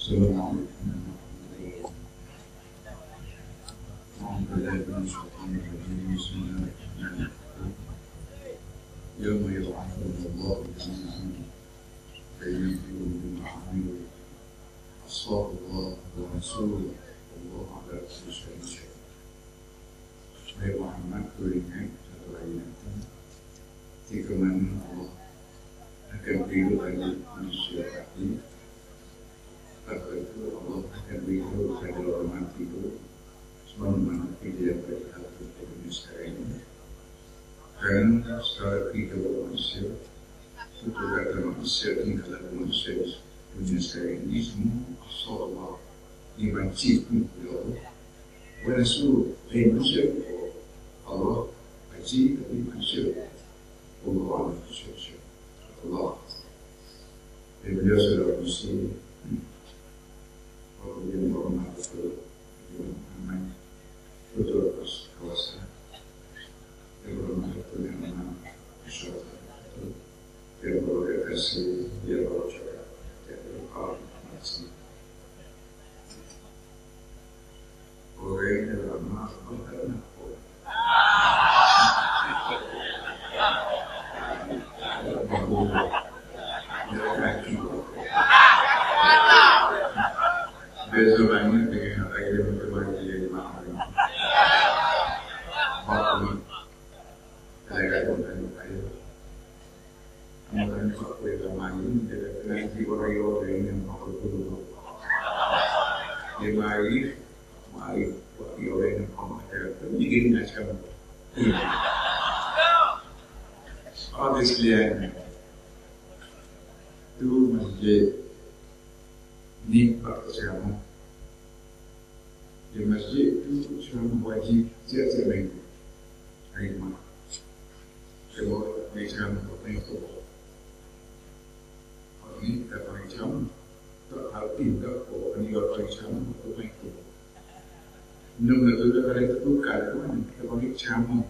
يوم يبعثهم الله جميعا فينبئهم بما عملوا أصحاب الله ورسوله والله على كل شيء شهيد. Saya Muhammad beringat satu ayat jika mana Allah akan berikan pada manusia hati, maka itu Allah akan berikan pada orang mati itu sebagaimana kejadian pada hati dunia sekarang ini. Dan secara kehidupan manusia, betul kata manusia tinggal manusia dunia sekarang ini semua asal Allah dibenci oleh Allah. Walaupun manusia Allah benci tapi manusia Allah manusia Allah. Dan beliau sudah mesti kalau dia berhormat betul, aman betul atas kawasan. Dia berhormat betul yang aman, masyarakat betul. Dia berorganisasi, dia bercakap, dia berorganisasi. Orang yang lama, orang besok banyak dengan air yang berbagi di mana maklum saya katakan air kemudian kalau kita main nanti orang-orang yang maklum dulu dia main bagi orang yang maklum bikin macam obviously itu masjid ni percaya di masjid itu cuma wajib setiap minggu hari Jumat. Semua macam apa itu. Kalau ni kita macam tak hati tak kalau ni orang macam apa itu. Nombor tu kalau kita tukar tu kita macam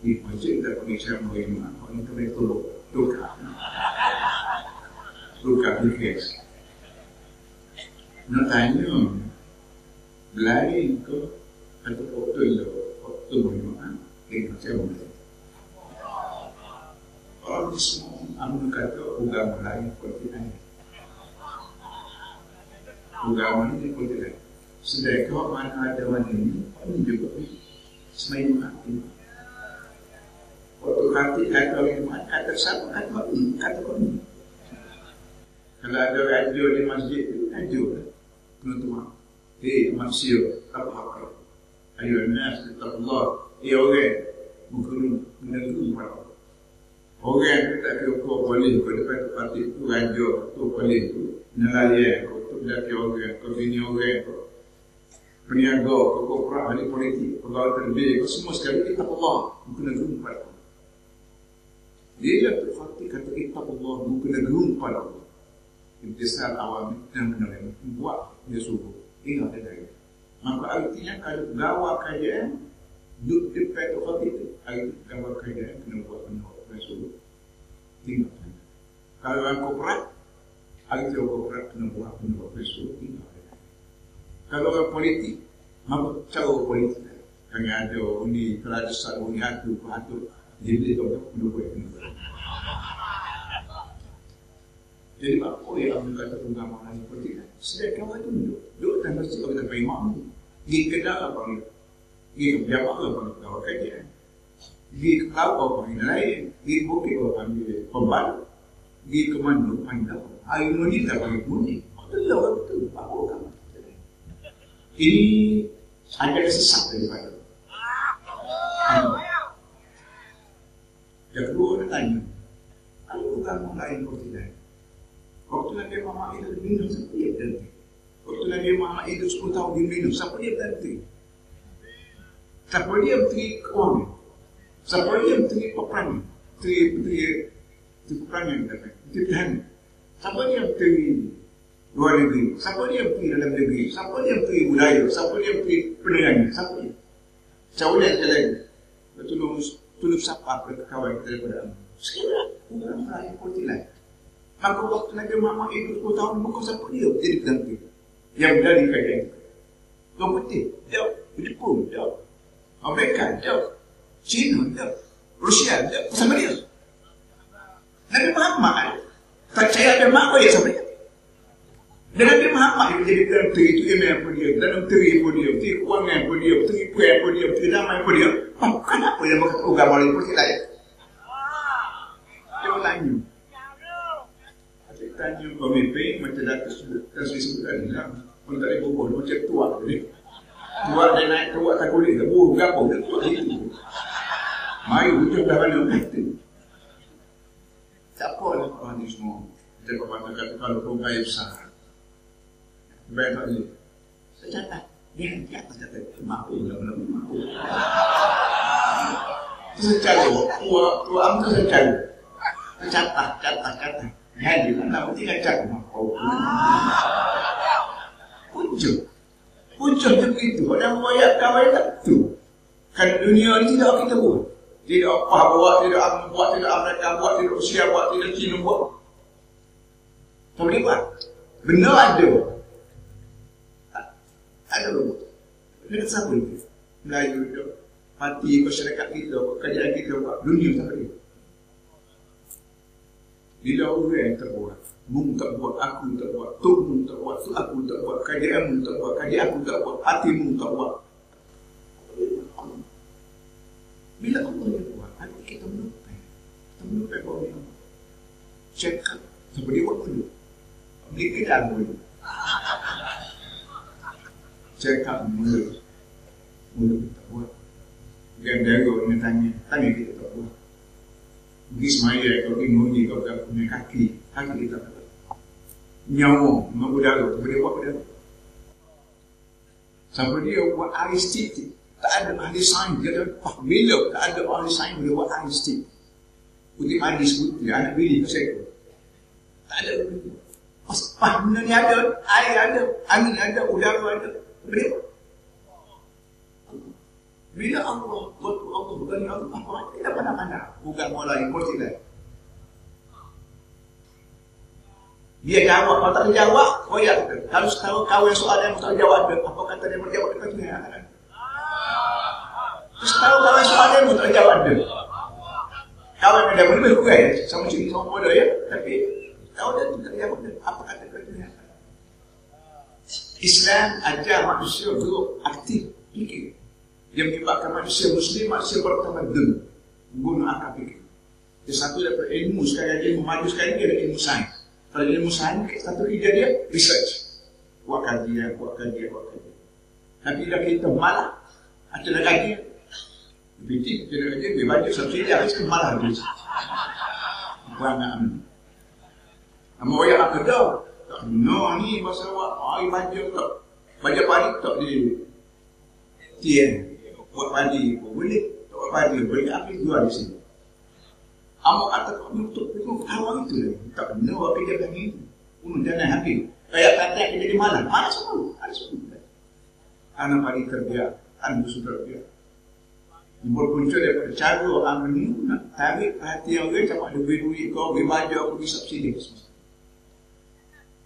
di masjid kita macam mana kalau kita tukar di kes. Nak tanya berlari ke atau waktu berjemaah macam mana? Orang semua amun kata agama lain seperti ini. Agama ini seperti ini. Sedangkan mana ada mana ini juga semain hati. Waktu hati kata orang kata sama kata ini. Kalau ada radio di masjid itu radio penutup. Manusia apa? Ayo nas Allah. Orang bukan mendengar. Orang tak kira boleh kalau dapat parti itu radio tu boleh tu nelayan tu dah kira orang tu bini orang tu peniaga korporat ahli politik pegawai terlebih semua sekali kita Allah bukan mendengar. Dia tu hati kata kita Allah bukan mendengar. Imtisal awam dan menerima buat dia suruh ingat dia. Maka artinya kalau gawa kajian duduk di petu hati itu artinya gawa kajian kena buat benar dia suruh ingat. Kalau orang korporat artinya korporat kena buat benar dia suruh ingat. Kalau orang politik maka cara politik kami ada undi tradisi undi hatu jadi dia tak perlu buat benar. Jadi apa yang kata agama lain seperti ini? Sedangkan itu duduk dan mesti kita pergi makmum. Pergi ke dalam bang, pergi ke jamaah bang kalau kajian, pergi ke kawah bang lain, pergi bukit bang pemban, pergi ke mana pandang. Air muni tak pergi muni. Betul apa kamu? Ini ada sesat daripada. Yang kedua dia tanya, kalau agama lain seperti ini. Waktu Nabi Muhammad itu minum, siapa dia berhenti? Waktu Nabi Muhammad itu 10 tahun dia minum, siapa dia berhenti? Siapa dia berhenti keuangan? Siapa dia berhenti peperangan? Peperangan, berhenti. Siapa dia berhenti luar negeri? Siapa dia berhenti dalam negeri? Siapa dia berhenti budaya? Siapa dia berhenti perniagaan? Siapa dia? Jauh dia jalan. Tolong siapa kawan daripada sekarang, orang lain pun tidak. Maka waktu Nabi Muhammad hidup 10 tahun, maka siapa dia? Jadi penting. Yang dari kajian itu. Orang putih, jauh. Jepun, jauh. Amerika, jauh. China, jauh. Rusia, jauh. Sama dia. Nabi Muhammad, tak percaya Nabi Muhammad ya sama dia. Dan Nabi Muhammad yang menjadi menteri itu email pun dia, dan menteri pun dia, menteri keuangan pun dia, menteri kuih pun dia, menteri damai pun dia. Bukan apa yang berkata agama lain pun tidak ada. Dia bertanya. Dia tanya pemimpin macam Datuk disebut tadi lah. Orang tak ada bobol, macam tua tadi. Tua dia naik, tua tak kulit, tak buah, berapa, dia tua itu. Mari hujung dah mana kata. Tak apa lah orang ni semua. Dia kata kalau kau gaya besar. Baik tak boleh. Saya catat. Dia di atas kata, mampu lah, mampu. Itu saya cari. Tua ambil saya cari. Catat. Jadi, nak tinggal cari. Mampu. Puncak tu begitu. Orang buat kawan tak betul. Kan dunia ni tidak kita buat. Tidak apa buat, tidak Amerika buat, tidak Amerika buat, tidak Rusia buat, tidak China buat. Tak boleh buat. Benda ada. Ada robot. Dengan siapa ni? Melayu tu. Parti masyarakat kita, kerajaan kita buat. Dunia tak boleh. Bila orang tak buat, mung tak buat, aku tak buat, tok mung tak buat, tu aku tak buat, kerajaan mung tak buat, kerajaan aku tak buat, parti mung tak buat. Bila Allah yang buat, ada kita melupai. Kita melupai bahawa dia check up. Siapa dia buat dulu? Beli kedai dulu. Check up mulut. Mulut kita buat. Ganda dengan tanya kita tak buat. Pergi semaya, kalau pergi ngunyi, kalau tak punya kaki kita tak buat. Nyawa, mengudara, siapa dia buat udara. Siapa dia buat aristik. Tak ada ahli sains, dia kata, bila tak ada ahli sains boleh buat aristik. Putih manis putih, anak bini ke saya. Tak ada. Benda ni ada, air ada, angin ada, udara ada. Boleh. Bila Allah, waktu Allah berani Allah, kita pandang-pandang. Bukan mulai, kursi lain. Dia jawab, kalau tak jawab, oh ya, kalau kau yang soalan yang tak jawab, apa kata dia berjawab dekat sini? Terus tahu kalau soalan dia pun tak jawab dia. Kawan dia boleh kurang sama cik sama bodoh ya, tapi tahu dia tak jawab dia. Apa kata dia? Islam ajar manusia untuk aktif fikir. Dia menyebabkan manusia Muslim, manusia bertamadun, guna akal fikir. Dia satu daripada ilmu sekarang, ilmu maju sekarang dia ada ilmu sains. Kalau ilmu sains, satu ide dia research. Buat kajian. Tapi dah kita malah, ada nak kajian. Bitik, kita nak kajian, dia baca subsidi, habis ke malah habis. Buang nak ambil. Nama orang nak kerja, tak guna ni masa awak, hari baca tak. Baca padi tak di tian. Buat padi pun boleh. Tak buat padi boleh ambil jual di sini. Amak kata kau menutup pintu awak itu lagi. Tak kena awak kerja lagi. Jangan habis. Kayak kata kita jadi malam. Mana semua? Ada semua. Anak padi kerja. Anak sudah kerja. Berpunca daripada cara amal ni nak tarik perhatian orang cakap ada duit kau, beri baju aku, beri subsidi.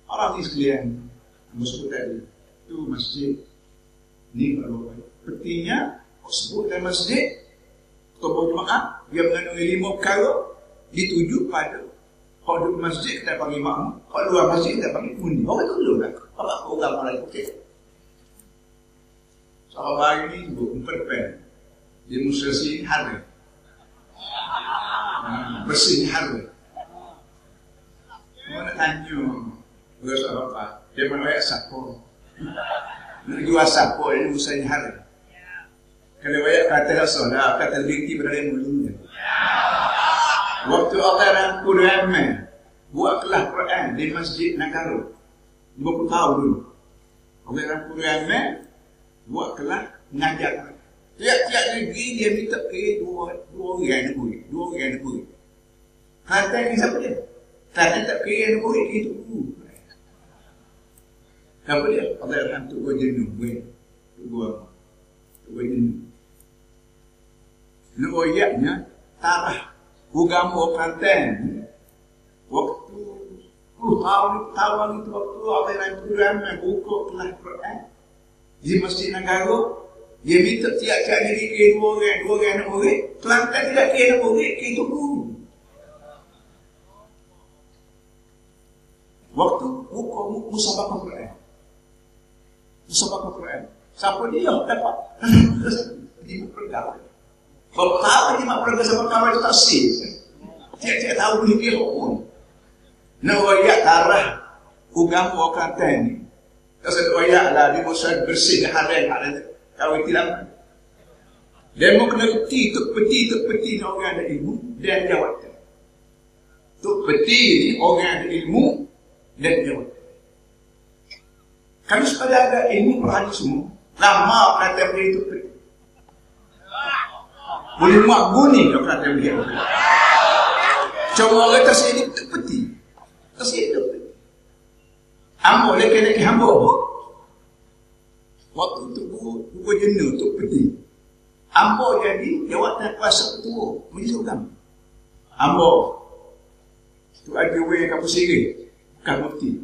Orang ni sekalian, sebut tadi, itu masjid ni kalau petinya, kau sebut dalam masjid, ketua jemaah, dia mengandungi 5 perkara, dituju pada kau duduk masjid, kita panggil makmum, kau luar masjid, kita panggil kundi. Orang tu dulu lah, apa orang mulai okey. Sahabat hari ni sebut, 4 pen. Demonstrasi harga. Bersih harga. Mana tanya berasa apa? Dia mana ayat sapo. Nak jual sapo ini usahanya harga. Kalau ayat kata rasul, kata binti berada mulutnya. Waktu Allah rangkul ramai, buatlah Quran di Masjid Nagara. 50 tahun dulu. Allah rangkul ramai, buatlah ngajar. Tiap-tiap negeri dia minta dua orang negeri. 2 orang negeri. Kelantan ni siapa dia? Kelantan tak kira negeri, itu dulu. Siapa dia? Allah Rahman tu gua jenuh. Gua jenuh. Nak tarah agama Kelantan. Waktu tahun itu waktu awal program buku kelas Quran di Masjid Negara. Dia minta tiap-tiap diri dua orang, Kelantan tidak kira orang, itu guru. Waktu buku musabaqah Quran. Musabaqah Quran. Siapa dia dapat? Dia pergaulan. Kalau tahu dia pergaulan sama kawan itu tak sih. Tiap-tiap tahu dia pun. Nawayak darah agama Kelantan ni. Kalau nawayak lah dia mesti bersih haram. Kalau tidak, dia mau kena peti orang ada ilmu dan jawab. Tuk peti ni orang ada ilmu dan jawab. Kami supaya ada ilmu perhati semua. Lama Kelantan beri tuk peti. Boleh mak guni kalau Kelantan beri. Cuma orang tersini tuk peti. Tersini tuk peti. Ambo lelaki hamba. Waktu itu buku jenuh untuk peti. Ambo jadi jawatan kuasa ketua majlis agama. Ambo tu ada we kapu sini, mufti.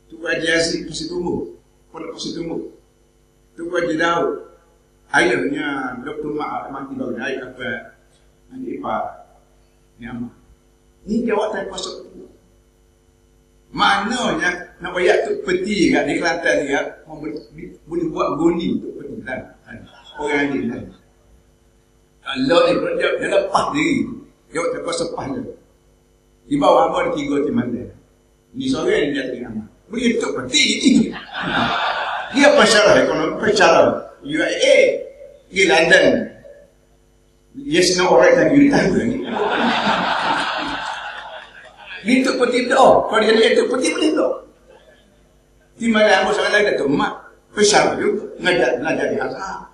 Tu ada Aziz Pasitumbu, pondok Pasitumbu. Tu ada Daud. Ayahnya Dr. Mati Daud, ayah apa? Ani Ipa Nyama. Ini jawatan kuasa ketua. Maknanya nak bayar tu peti kat di Kelantan ni boleh buat guni untuk peti orang ni kan. Kalau dia lepas diri, dia tak kuasa lepas dia. Di bawah apa ada 3 timanda. Ni seorang yang dia nama. Boleh untuk peti ni. Dia pasal ekonomi, pasal UAE di London. Yes, no orang tak tahu ni. Dia untuk peti berdoa. Kalau dia untuk peti boleh berdoa. Di mana aku sangat lagi tu mak besar tu ngajar di Azhar.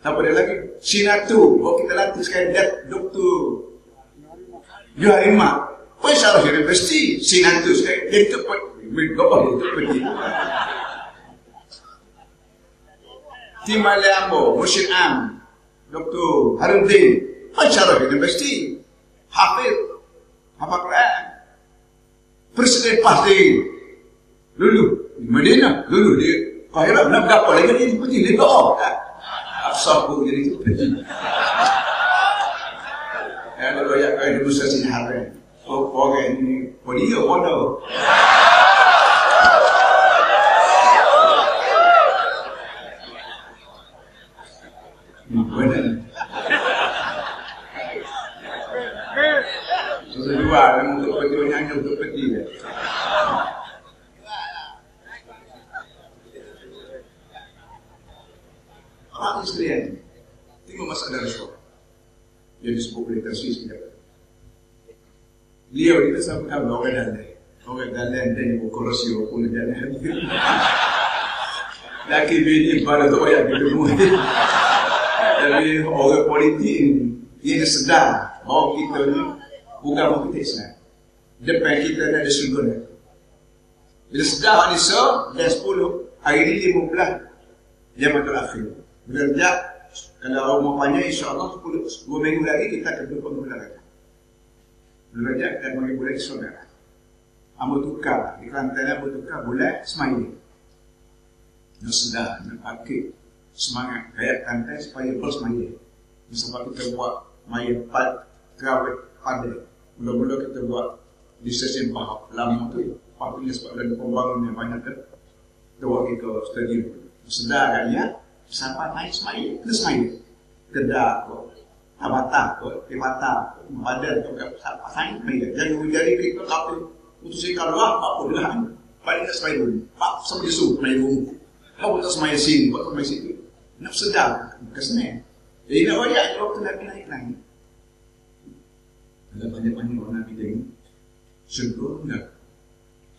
Tak ada lagi Sinatu. Kalau kita latih sekali Dr. Juhaimah. Besar universiti Sinatu sekali. Dia untuk berdoa untuk peti. Di mana aku Musyid Am Dr. Harudin. Besar universiti. Hafiz Quran. Presiden pasti dulu di Madinah, dulu di Kahirah, nak berapa lagi dia seperti dia doa. Absahku jadi seperti. Ya, kalau yang kaya dulu saya sini haram. Orang ini, dia bodoh. Benar. Kedua, untuk peti nyanyi untuk peti. Orang Islam tengok masalah Rasulullah. Dia disebut oleh tersis kita. Beliau kita sama orang dalam dan ibu korosio pun dalam. Laki bini pada tu yang kita semua. Tapi orang politik dia sedar bahawa kita ni bukan kita Islam. Depan kita ada syurga. Bila sedar Anissa dan 10 hari ini 15 Jamatul Akhir. Bila kalau mau panjang insya-Allah 2 minggu lagi kita akan berkumpul lagi. Bila kita akan mulai saudara. Ambo tukar di Kelantan ambo tukar bulan Ismail. Nak sedar nak pakai semangat kayak Kelantan supaya bersmail. Sebab kita buat main terawih pada mula-mula kita buat di stesen Pahang lama tu Pahang sebab ada pembangunan yang banyak kan kita buat ke stadium sedar kan ya sampai naik Ismail ke Ismail Kedah kot Tabata kot Tibata badan tu kat sampai Ismail jadi kita tapi putusin kalau apa pun lah paling Ismail pak sampai su main rumah kau tak Ismail sini buat main situ nak sedar ke sana jadi nak banyak waktu naik ada banyak-banyak orang Nabi tengok syurga enggak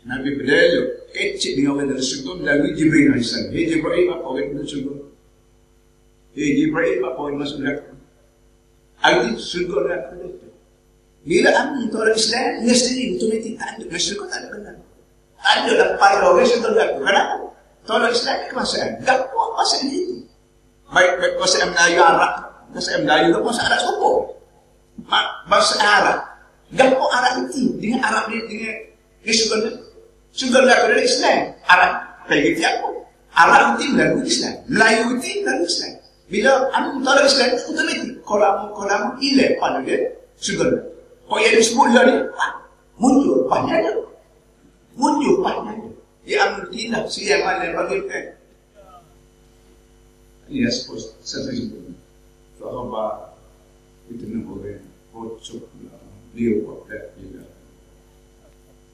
Nabi berdaya kecil dengan orang dari syurga melalui Jibril AS Jibril apa orang dari syurga Jibril apa orang masuk neraka arti syurga neraka itu bila untuk orang Islam dia sendiri otomatik tak ada syurga tak ada kenal tak ada lepas orang syurga neraka kenapa orang Islam kemasan tak buat pasal itu baik pasal Melayu Arab pasal Melayu pasal Arab sopor bahasa Arab gapo Arab itu dengan Arab dia dengan Ini syurga neraka dari Islam. Arab pergi tiap. Arab itu lalu Islam. Melayu itu lalu Islam. Bila anda tolak Islam, otomatik. Kolam ilah pada dia syurga. Kau yang disebut lah ni, muncul panjang. Muncul panjang. Yang tidak siang mana bagi kita. Ini sebut saya sebut. Soalnya itu nak boleh kocok dia buat dia.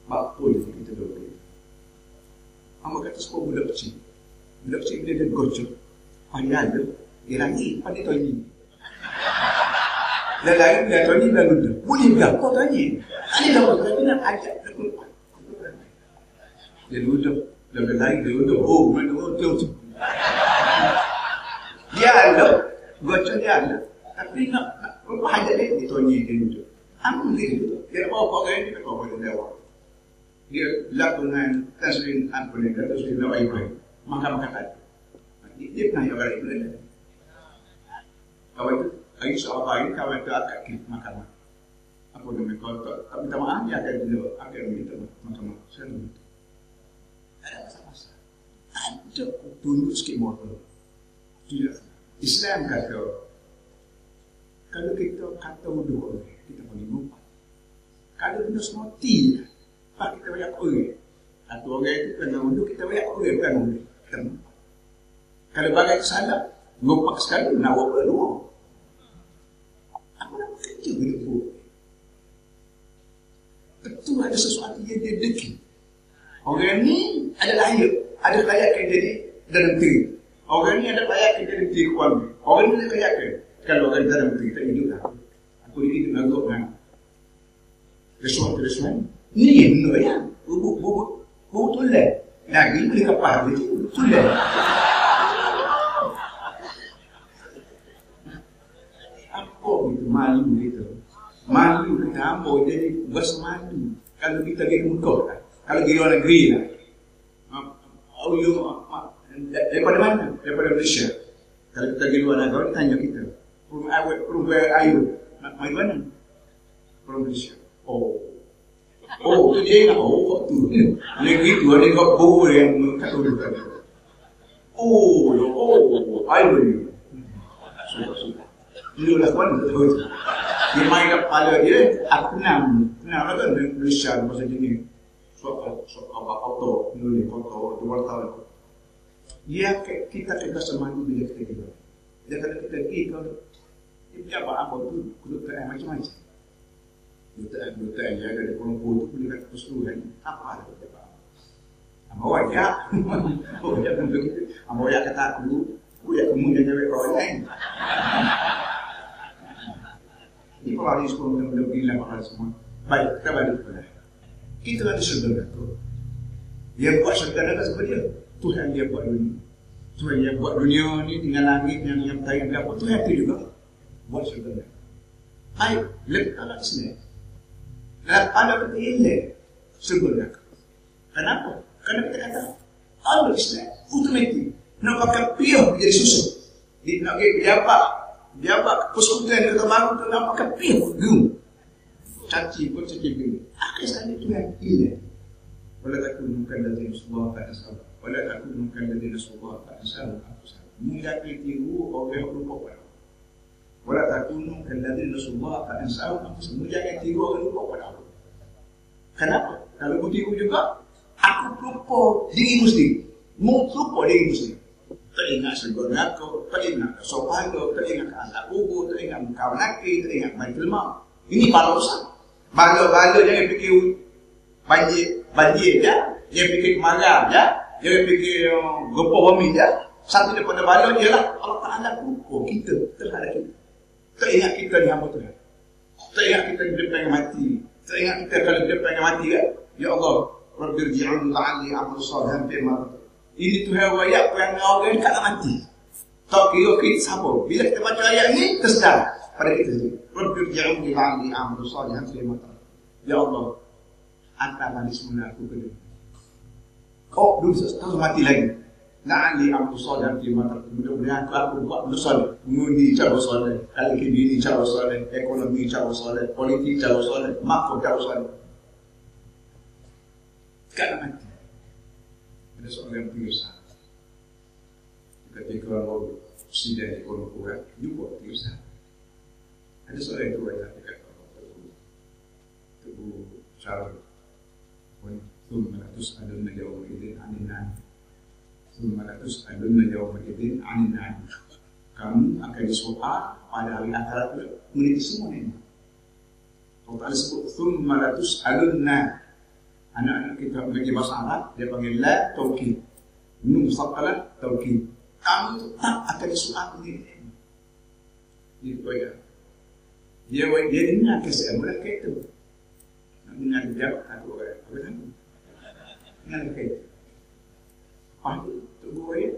Bakul kita dulu. Amba kata sekolah budak kecil. Budak kecil dia kocok. Panjang dia. Dia lagi pada tu ini. Lain dia tu ini lalu dia. Boleh tak kau tanya? Ini dah berkata nak ajak aku. Dia duduk. Dia lain dia duduk. Oh, mana tu? Dia ada. Gocok dia ada. Tapi nak hajat dia tanya dia duduk. Apa dia duduk? Dia bawa kau kan dia bawa dia lewat. Dia lakukan tasbih apa ni? Tasbih lewat Ibrahim. Maka kata. Dia pernah yang balik dia. Kawan itu, lagi soal lain, kawan itu akad mahkamah. Apa namanya kotor. Tapi minta maaf, dia akan minta mahkamah. Saya minta. Ada masa-masa. Ada tunduk sikit motor. Tidak. Islam kata, kalau kita kata uduk, kita boleh lupa. Kalau benda semua tidak, kita banyak orang. Satu orang itu kena uduk, kita banyak orang bukan uduk. Kita lupa. Kalau bagai salah, ngopak sekali, menawak berdua. Apa nak kerja hidup? Betul ada sesuatu yang dia deki. Orang ni ada layak yang jadi dalam menteri. Orang ni ada layak yang jadi menteri keluarga. Orang ni ada layak yang kalau orang dalam menteri, kita hidup lah. Aku hidup ngagok dengan resuan. Ni benda ya. Bubuk tulen. Lagi boleh kapal dia tulen. Malu gitu. Malu kita ambo jadi bos malu. Kalau kita pergi muka kan. Kalau pergi luar negeri lah. Daripada mana? Daripada Malaysia. Kalau kita pergi luar negeri, tanya kita. Perempuan ayu. Mari mana? From Malaysia. Oh, tu dia nak. Oh, tu. Negeri tu ada kat bawah yang kat dulu kan. Ayu. Sudah. Dia lah kawan betul. Dia main kat kepala dia, aku kenal lah kan Malaysia masa jenis. Apa auto, nulis foto, tu wartawan. Dia kita semadu bila kita gitu. Dia kata kita pergi kalau dia apa tu, kudu tak macam-macam. Duta ya dari Colombo tu boleh kat keseluruhan. Apa ada dia apa? Ambo ya. Ambo ya kata aku ya kemudian cewek kau lain. Ini kalau sekolah yang bilang mahal semua. Baik, kita balik kepada kita ada saudara tu. Dia buat saudara kan seperti dia. Tuhan dia buat dunia. Tuhan dia buat dunia ni dengan langit yang tayang apa. Tuhan tu juga buat saudara. Baik, letaklah di sini. Dan ada ketiga saudara. Kenapa? Karena kita kata Allah Islam otomatik nak pakai pion jadi susu. Dia nak pergi Jabat persekutuan kata baru tu nak pakai pion gum. Caci gum. Akhir sekali tu yang ilah. Wala takunukan dari Rasulullah SAW. Wala takunukan dari Rasulullah SAW. Mula ketiru orang lupa pada. Wala takunukan dari Rasulullah SAW. Mula ketiru orang lupa pada. Kenapa? Kalau ketiru juga, aku lupa diri muslim. Lupa diri muslim. Teringat segala aku, teringat sopan lo, teringat anak bubu, teringat kawan laki, teringat Baitul Mal. Ini bala besar. Bala jangan fikir banjir ya, jangan fikir kemarau ya, jangan fikir gempa bumi ya. Satu daripada bala ialah Allah Taala pukul kita terhadap kita. Teringat kita ni hamba Tuhan. Teringat kita hidup yang mati. Teringat kita kalau hidup yang mati kan. Ya Allah, Rabbirji'un la'alli a'malu shalihan fima. Ini Tuhan ayat yang orang tak nak mati. Tak kira kita siapa. Bila kita baca ayat ini, tersedar pada kita sendiri. Rabbirji'un la'alli a'malu shalihan fima. Ya Allah, antara ni semula aku kena. Oh, dulu terus mati lagi. La'alli a'malu shalihan fima. Mudah-mudahan aku buat dosa. Mengundi cara soleh, kali ini cara soleh, ekonomi cara soleh, politik cara soleh, makro cara soleh. Kan mati. Ada seorang yang pingsan. Ketika orang sidang di kolom kuat, juga pingsan. Ada seorang yang tua yang dekat Tubuh Syarul. ثم لتسألن يومئذ عن النعيم ثم لتسألن يومئذ عن النعيم. Kamu akan disoal pada hari akhirat meniti semua ini. Allah Ta'ala sebut thumma latus'alunna. Anak-anak kita mengaji bahasa Arab, dia panggil la taukid, nun musaqqalah taukid. Kamu tetap akan disoal meniti ini. Itu ya. Dia dengar kisah mulai itu. Nak jawab tak boleh. Apa nama? Nak kait. Pandu tu boleh.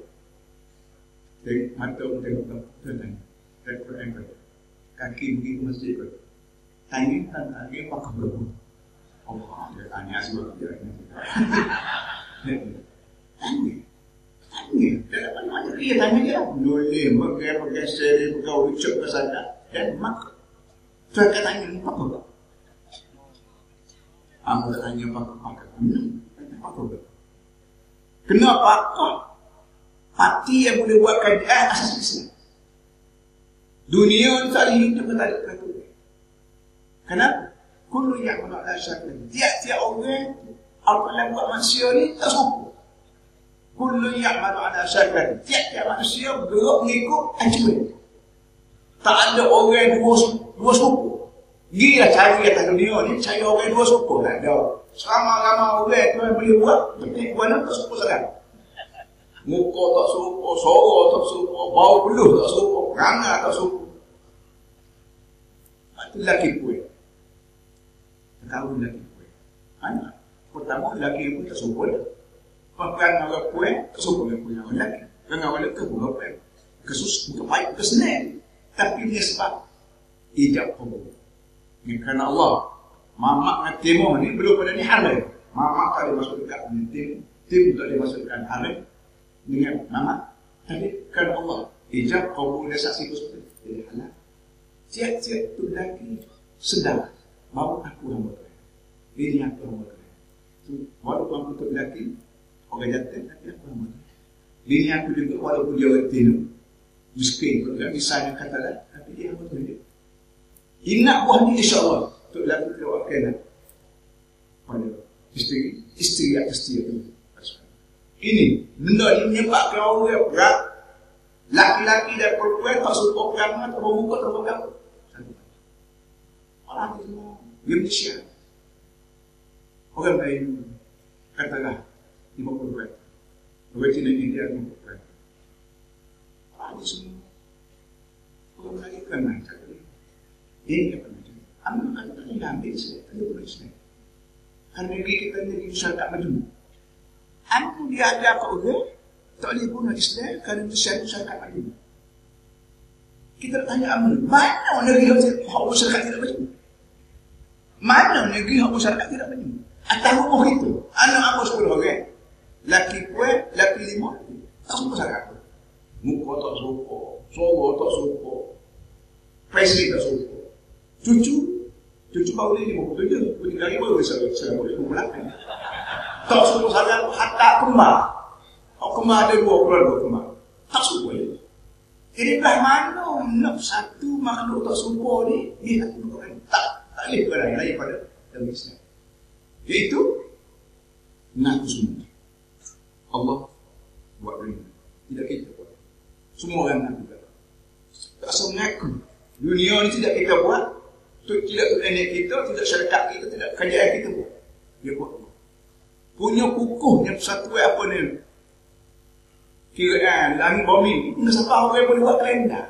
Dari mata tengok tentang Quran ber. Kaki pergi ke masjid ber. Tanya apakah berapa? Allah dia tanya sebab dia ini. Tanya. Dalam mana dia tanya dia? Boleh pakai seri kau ucap ke sana dan mak. Saya tanya apa? Aku tanya apa? Kenapa parti yang boleh buat kajian asas Islam? Dunia tak hidup tak ada peraturan. Kenapa? Kullu ya'malu ala syakil. Tiap-tiap orang Allah buat manusia ni tak serupa. Kullu ya'malu ala syakil. Tiap-tiap manusia gerak mengikut acuan. Tak ada orang dua serupa. Gilah cari atas dunia ni, cari orang dua serupa tak ada. Selama-lama orang tu yang boleh buat, tapi buat tak serupa sangat. Muka tak serupa, suara tak serupa, bau peluh tak serupa, perangai tak serupa. Itu lelaki kuih. Tahu lelaki kuih. Anak. Pertama lelaki pun tak serupa dah. Perangai orang kuih, tak serupa dengan kuih orang lelaki. Perangai orang lelaki pun orang kuih. Bukan baik, kesenang. Tapi dia sebab ijab kubur. Ini kerana Allah Mamak dengan timur ni belum pada ni halal. Mamak tak boleh masuk dekat tim tak boleh masuk dekat halal dengan mamak. Tapi kerana Allah ijab kubur dia saksi seperti jadi halal. Tiap-tiap tu lelaki sedar bahawa aku hamba Tuhan. Ini aku hamba Tuhan. Walaupun aku tu lelaki orang jantan, tapi aku hamba Tuhan. Ini aku juga walaupun dia orang tinu miskin pun kan misalnya katalah, tapi dia hamba Tuhan. Ingat buah ni insyaAllah untuk lalu lewatkan pada isteri atas dia tu. Ini benda ni menyebabkan orang berat. Laki-laki dan perempuan tak suka perangai, tak bermuka, tak bergabung. Orang itu semua dia Malaysia. Orang lain katalah 50 persen. Orang Cina India 50 persen. Orang itu semua orang lain kan macam ini apa macam? Amal kata ni ambil saya, tak boleh Islam. Kerana kita ni masyarakat maju. Anu dia ada kat orang, tak boleh guna Islam kerana masyarakat maju. Kita tanya amal, mana negeri hak masyarakat tidak maju? Mana negeri hak masyarakat tidak maju? Atas rumah itu, anak aku 10 orang, laki kuat, laki 5, tak semua masyarakat. Muka tak serupa, suara tak serupa, presiden tak serupa. Cucu baru ni 57, tinggal 5 saya boleh 28. Tak semua saja hatta kembar. Kembar ada 2 keluarga kembar. Tak semua ni. Jadi belah mana nak satu makhluk tak serupa ni dia tak boleh tak boleh berani lain pada dalam Islam. Iaitu ngaku semua. Allah buat benda. Tidak kita buat. Semua orang ngaku. Tak semua ngaku. Dunia ni tidak kita buat. Tidak nenek kita, tidak syarikat kita, tidak kajian kita buat. Dia buat. Punya kukuhnya persatuan apa ni? Kiraan, langit bumi. Ini siapa orang yang boleh buat kalender?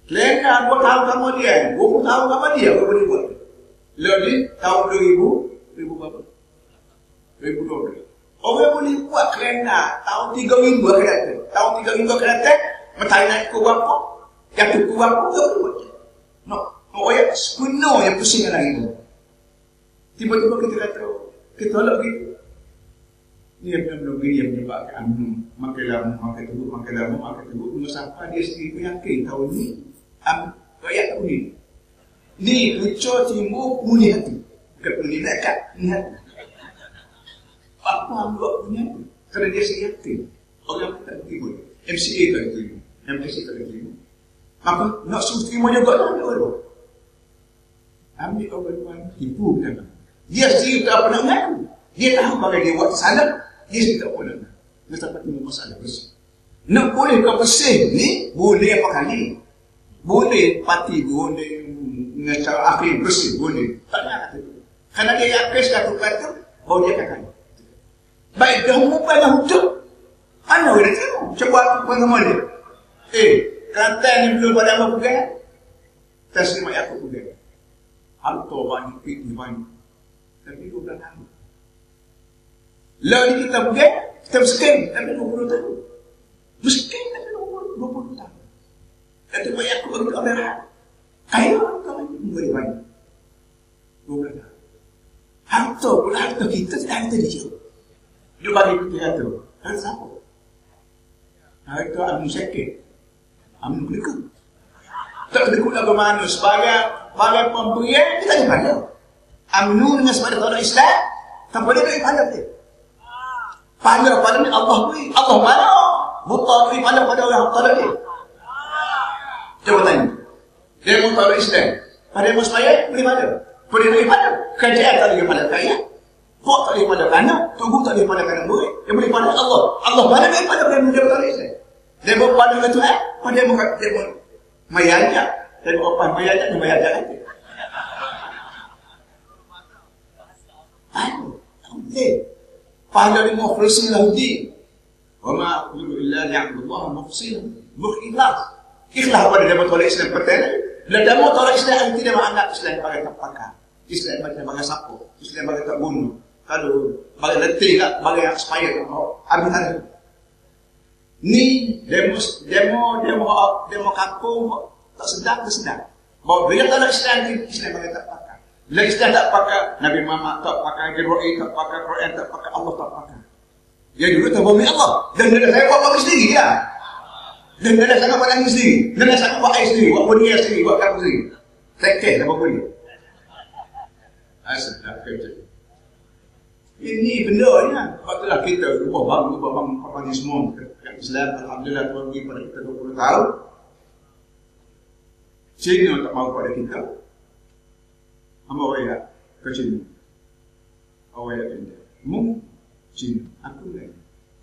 Kalender 2 tahun sama dia, 20 tahun sama dia orang boleh buat. Lebih tahun 2000 berapa? 2012. Orang boleh buat kalender tahun 3000 akan datang. Tahun 3000 akan datang, mentari naik ke berapa? Jatuh ke berapa? Dia boleh buat. No. Orang sepenuh yang pusing lagi tu. Tiba-tiba kita kata, kita tolak gitu. Ini yang benar-benar yang menyebabkan makin lama, makin teguh. Mengapa dia sendiri pun yakin tahun ni, rakyat tak bunyi. Ni, ucap timur bunyi hati. Bukan bunyi dekat, bunyi hati. Apa yang buat punya tu? Kerana dia yakin. Orang tak terima. MCA tak terima. MPC tak terima. Maka nak suruh terima juga tak ada orang. Ambil orang tipu kan. Dia sendiri tak apa nak mengaku. Dia tahu kalau dia buat salah, dia sendiri tak apa nak mengaku. Dia tak timbul masalah bersih. Nak boleh kau bersih ni, boleh apa kali. Boleh parti, boleh dengan cara akhir bersih, boleh. Tak nak kata itu. Kerana dia yakin kata-kata, baru dia akan. Baik, dah mengubah dah hukum. Mana orang tahu? Cuba aku pengalaman dia. Kelantan ni belum pada apa pegang. Tak semak aku pegang. Harta banyak, pikir banyak. Tapi 12 tahun. Lalu kita pegang, kita miskin. Tapi 20 tahun. Miskin tapi 20 tahun. Kata banyak aku bagi orang lain. Kaya orang memberi banyak. 12 tahun. Harta pula harta kita tidak harta dia. Dia bagi kita harta. Harta siapa? Harta Amin Syakir. Amin Kuliku. Tak Kuliku lah bermakna sebagai pemberian kita ada pada. Amnu dengan sebagai orang Islam tanpa dia beri pada dia. Pada ni Allah beri. Allah mana? Buta beri pada orang pada dia. Coba tanya. Dia mau tahu Islam. Pada yang supaya beri pada. Pada beri pada. Kerajaan tak beri pada kaya. Pok tak beri pada kanak. Tubuh tak beri pada kanak murid. Dia beri pada Allah. Allah mana beri pada dia tahu Islam. Dia mau pada ke Tuhan. Pada dia mau mayajak. Dia mau apa mayajak. Dia mayajak aja. Pada dia mukhlisin lahu din. Wa ma aqulu illa liya'budullah mukhlisin berikhlas. Ikhlas pada dia betul Islam pertama. Bila dia mau tolak Islam tidak menganggap Islam sebagai tak pakar. Islam sebagai sapu. Islam sebagai tak bunuh. Kalau bagi letih tak bagi supaya habis. Ni demo kampung tak sedap. Bahawa bila tolak Islam sebagai tak pakar. Bila Islam tak pakar, Nabi Muhammad tak pakar, Jibril tak pakar, Quran tak pakar, Allah tak pakar. Dia dulu tak bumi Allah. Dan dia saya buat sendiri ya. Dan dia sangat buat lagi sendiri. Dia sangat buat air sendiri, buat dunia sendiri, buat kamu sendiri. Tekeh tak apa dia. Asal kerja. Ini benda ni lah. Sebab itulah kita ubah bang ni semua. Yang Islam, Alhamdulillah Tuhan beri pada kita 20 tahun. Cina tak mahu pada kita. Hamba awak ke Cina. Awak India. Mu Cina. Aku lain.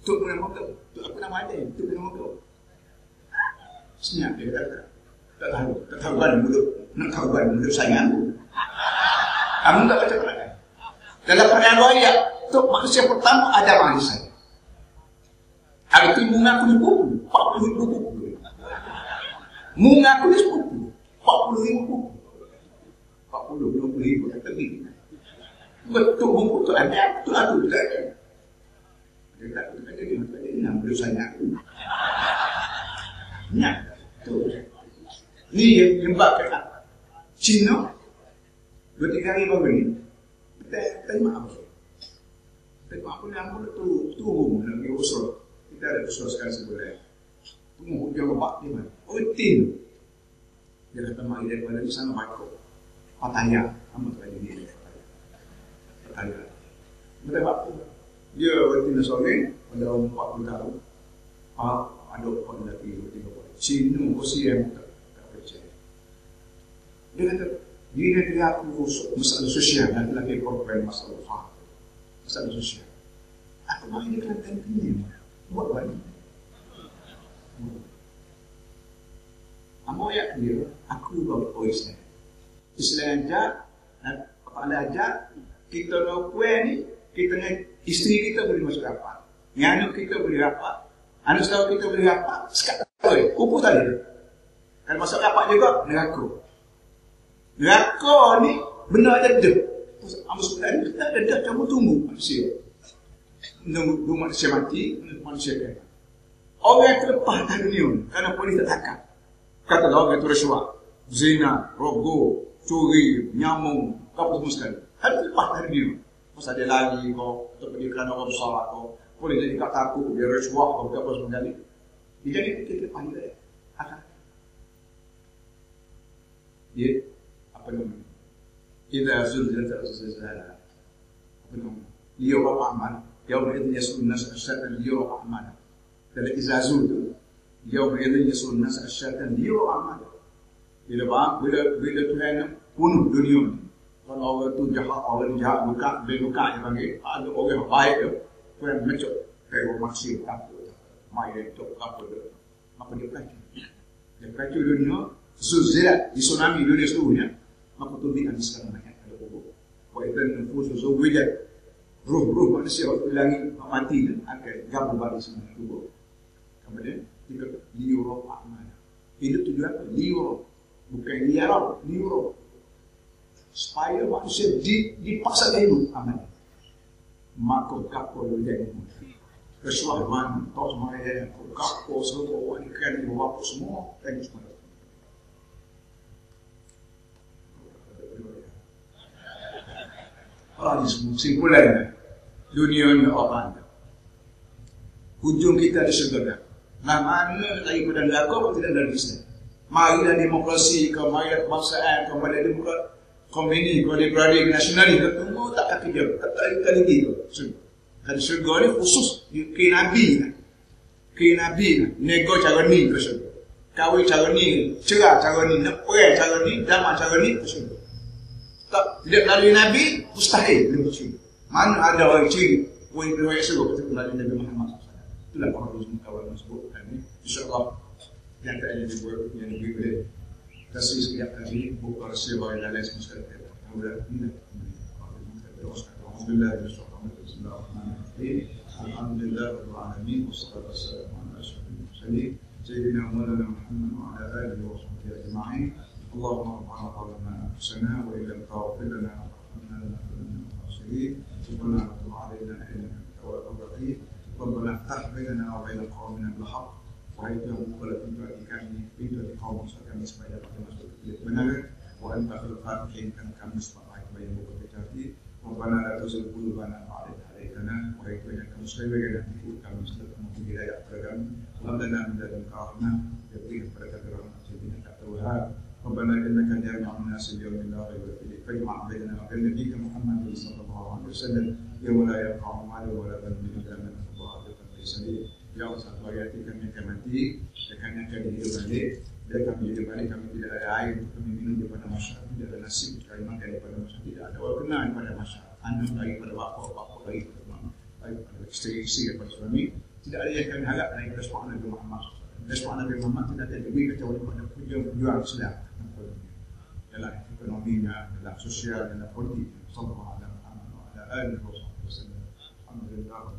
Tuk pun nama kau. Tuk aku nama ada. Tuk pun nama kau. Senyap dia kata. Tak tahu kan mulut. Nak tahu kan mulut sayang. Kamu tak baca Quran. Dalam Quran ayat tu manusia pertama ada manusia. Arti mengaku buku 40 buku. Mengaku buku 40 buku. 40 ribu kata ni. Betul buku tu ada, tu ada juga. Dia tak ada ni nak beli sayang. Nak tu. Ni yang bakal Cina 2-3 hari baru ni. Terima apa? Terima apa yang boleh tu nak pergi usul. Kita ada usul sekali sebulan. Tunggu dia buat di mana? Oh tim. Dia kata mari daripada di sana Bako. Pattaya, kamu tak ada dia. Pattaya. Betul tak? Dia bertindak sore pada 40 tahun. Ada orang lelaki bertindak Cina Ocean tak percaya. Dia kata dia aku masalah sosial dan lagi korban masalah faham. Masalah sosial. Aku mahu dia Kelantan ini. Buat banyak. Amo ya dia, aku bawa Islam. Islam aja, kepala aja, kita nak kue ni, kita dengan isteri kita boleh masuk apa? Anak kita boleh apa? Anak saudara kita boleh apa? Sekarang, kupu tadi. Kalau masuk apa juga, neraka. Neraka ni benda ada dah. Amo sebenarnya kita ada dah, kamu tunggu manusia. Nunggu manusia mati, manusia kaya. Orang yang terlepas dari dunia, kerana polis tak tangkap. Katalah orang itu rasuah, zina, rogo, curi, nyamuk, apa semua sekali. Harus terlepas dari dunia. Pasal dia lagi kau, atau dia kerana orang besar kau, polis jadi kat takut, dia rasuah kau, apa semua sekali. Dia jadi kita terlepas dia. Dia, apa namanya? Kita zulzal apa namanya? Dia apa aman? Yawma idzin yasulun nas asyatan liyura a'malahum. Dalam Izazul tu, yawma idzin yasulun nas asyatan liyura a'malahum. Bila Tuhan bunuh dunia ni, kalau orang tu jahat, orang jahat buka yang panggil, ada orang baik tu, Tuhan mencok kayu maksir apa, mai tu apa tu, maka dia kacau dunia, zilzal di tsunami dunia seluruhnya, maka tu dihabiskan banyak ada kubur. Wa idzan nufus zuwijat, ruh manusia waktu langit mati dan akan gabung balik semua kubur. Kemudian liyura a'malahum. Hidup tujuan apa? Liyura, bukan liyura. Supaya manusia dipaksa hidup amal. Maka kapal jadi kesuahan, tos maya, kapal semua wanita di bawah semua dan semua. Simpulannya, dunia ini apa? Hujung kita di surga. Nah, mana daripada neraka tidak dari Islam. Marilah demokrasi, marilah kebangsaan, marilah demokrasi. Komuni, beradik nasionalis, tunggu tak kaki dia, tak kali dia. Dan surga ni khusus ke Nabi, nego cara ni ke surga, kahwin cara ni, cerah cara ni, nak perang cara ni, damai cara ni ke surga. Tak, tidak melalui Nabi, mustahil dia ke surga. Mana ada orang ciri, poin riwayat surga, kita melalui Nabi Muhammad SAW. Itulah para kawan sebut ini. InsyaAllah, yang tak ada dibuat, yang lebih boleh. Kasih setiap hari buka rahsia bagi dalam semesta kita. Alhamdulillah. Alhamdulillah rabbil alamin wassalatu wassalamu ala asyrafil mursalin sayyidina Maulana Muhammad wa ala alihi wa sahbihi ajma'in. Allahumma rabbana zalamna anfusana wa illam taghfir lana wa tarhamna lanakunanna minal khasirin. Subhana rabbika alaina innaka tawwabur rahim. Rabbana iftah bainana wa bain qaumina bil haqq. Wahai Tuhan, bukalah pintu hati kami, pintu hati kaum musuh kami supaya dapat masuk ke bilik benar. Wa anta khairul fatihin, kami sebagai baik yang berbaik hati. Rabbana la tuzigh qulubana ba'da idh hadaytana. Wahai Tuhan yang kami sekalian hati kami selalu memberi hidayah kepada kami. Rabbana min ladunka rahmah, berikan kepada kami rahmat innaka tawwab. Rabbana innaka jami'un nas yawmin la rayba fihi fajma' bainana wa bain nabiyyika Muhammad sallallahu alaihi wasallam yawma la yanfa'u malun wa la banun illa man atallaha bi qalbin salim. Ya Allah, satu ayat kami akan mati, dan kami akan hidup balik, dan kami hidup balik, kami tidak ada air untuk kami minum daripada masyarakat, tidak ada nasi untuk kami makan daripada masyarakat, tidak ada orang kenal daripada masyarakat, anak daripada bapa daripada mama, daripada isteri daripada suami, tidak ada yang kami harap daripada sebuah Nabi Muhammad. Dan sebuah Nabi Muhammad tidak ada lebih kecuali pada perjuangan Islam dalam ekonominya, dalam sosial, dalam politik. Sallallahu alaihi wa sallam. Alhamdulillah.